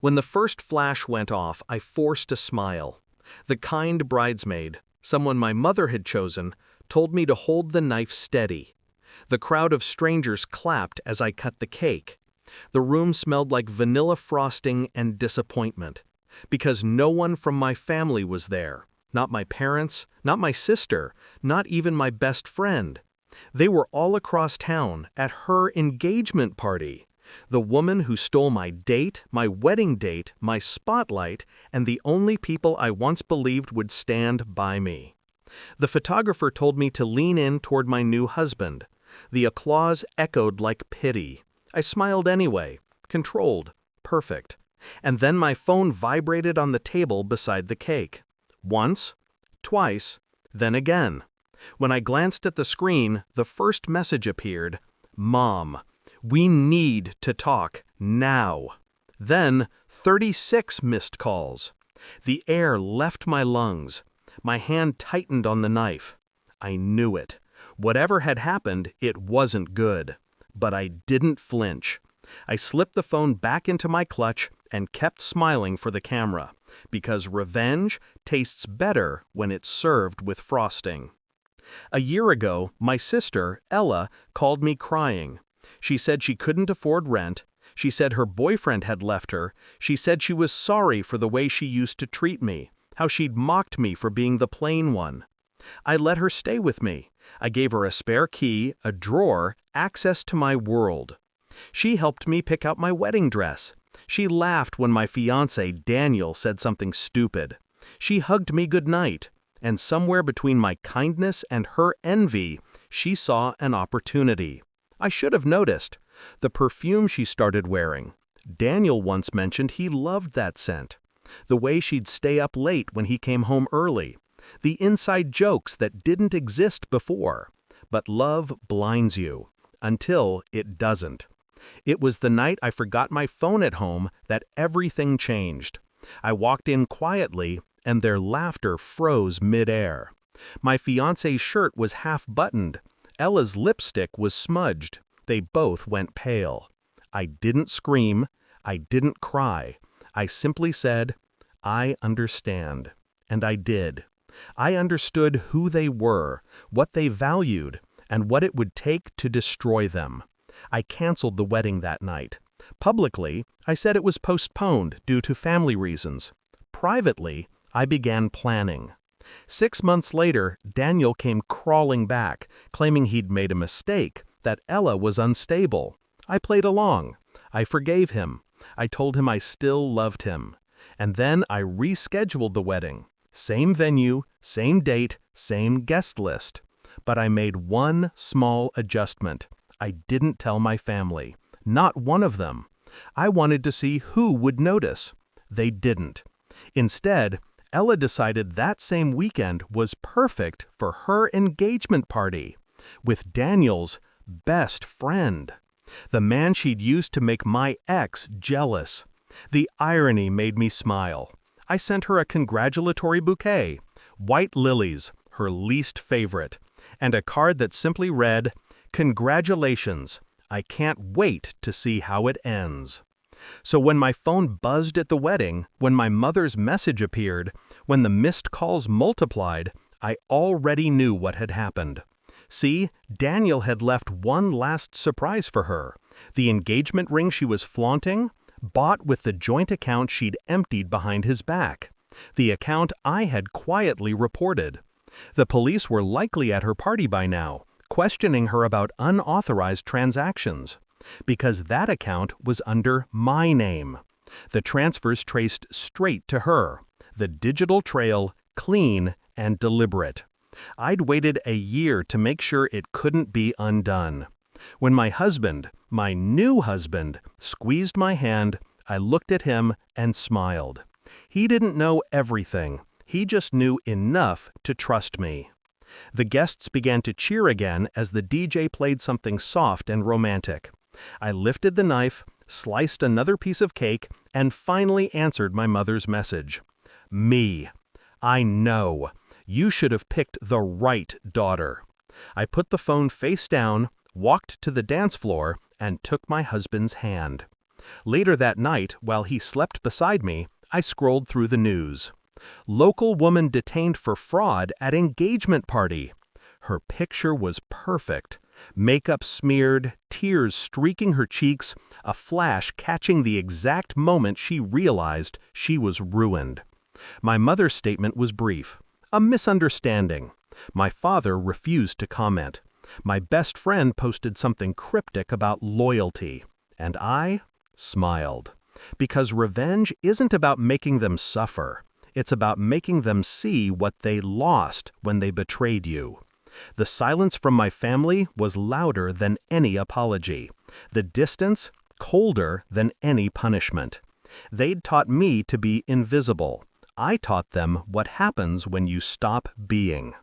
When the first flash went off, I forced a smile. The kind bridesmaid, someone my mother had chosen, told me to hold the knife steady. The crowd of strangers clapped as I cut the cake. The room smelled like vanilla frosting and disappointment, because no one from my family was there. Not my parents, not my sister, not even my best friend. They were all across town at her engagement party. The woman who stole my date, my wedding date, my spotlight, and the only people I once believed would stand by me. The photographer told me to lean in toward my new husband. The applause echoed like pity. I smiled anyway, controlled, perfect. And then my phone vibrated on the table beside the cake. Once, twice, then again. When I glanced at the screen, the first message appeared, "Mom, we need to talk now." Then 36 missed calls. The air left my lungs. My hand tightened on the knife. I knew it. Whatever had happened, it wasn't good. But I didn't flinch. I slipped the phone back into my clutch and kept smiling for the camera, because revenge tastes better when it's served with frosting. A year ago, my sister, Ella, called me crying. She said she couldn't afford rent. She said her boyfriend had left her. She said she was sorry for the way she used to treat me, how she'd mocked me for being the plain one. I let her stay with me. I gave her a spare key, a drawer, access to my world. She helped me pick out my wedding dress. She laughed when my fiancé, Daniel, said something stupid. She hugged me goodnight. And somewhere between my kindness and her envy, she saw an opportunity. I should have noticed. The perfume she started wearing. Daniel once mentioned he loved that scent. The way she'd stay up late when he came home early. The inside jokes that didn't exist before. But love blinds you. Until it doesn't. It was the night I forgot my phone at home that everything changed. I walked in quietly, and their laughter froze mid-air. My fiancé's shirt was half-buttoned. Ella's lipstick was smudged. They both went pale. I didn't scream. I didn't cry. I simply said, "I understand." And I did. I understood who they were, what they valued, and what it would take to destroy them. I canceled the wedding that night. Publicly, I said it was postponed due to family reasons. Privately, I began planning. 6 months later, Daniel came crawling back, claiming he'd made a mistake, that Ella was unstable. I played along. I forgave him. I told him I still loved him. And then I rescheduled the wedding. Same venue, same date, same guest list. But I made one small adjustment. I didn't tell my family. Not one of them. I wanted to see who would notice. They didn't. Instead, Ella decided that same weekend was perfect for her engagement party with Daniel's best friend, the man she'd used to make my ex jealous. The irony made me smile. I sent her a congratulatory bouquet, white lilies, her least favorite, and a card that simply read, "Congratulations, I can't wait to see how it ends." So when my phone buzzed at the wedding, when my mother's message appeared, when the missed calls multiplied, I already knew what had happened. See, Daniel had left one last surprise for her. The engagement ring she was flaunting, bought with the joint account she'd emptied behind his back. The account I had quietly reported. The police were likely at her party by now, questioning her about unauthorized transactions. Because that account was under my name. The transfers traced straight to her. The digital trail clean and deliberate. I'd waited a year to make sure it couldn't be undone. When my husband, my new husband, squeezed my hand, I looked at him and smiled. He didn't know everything. He just knew enough to trust me. The guests began to cheer again as the DJ played something soft and romantic. I lifted the knife, sliced another piece of cake, and finally answered my mother's message. Me. I know. You should have picked the right daughter. I put the phone face down, walked to the dance floor, and took my husband's hand. Later that night, while he slept beside me, I scrolled through the news. Local woman detained for fraud at engagement party. Her picture was perfect. Makeup smeared, tears streaking her cheeks, a flash catching the exact moment she realized she was ruined. My mother's statement was brief. A misunderstanding. My father refused to comment. My best friend posted something cryptic about loyalty. And I smiled. Because revenge isn't about making them suffer. It's about making them see what they lost when they betrayed you. The silence from my family was louder than any apology. The distance, colder than any punishment. They'd taught me to be invisible. I taught them what happens when you stop being.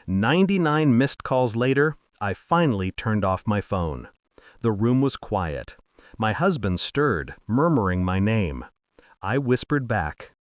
99 missed calls later, I finally turned off my phone. The room was quiet. My husband stirred, murmuring my name. I whispered back,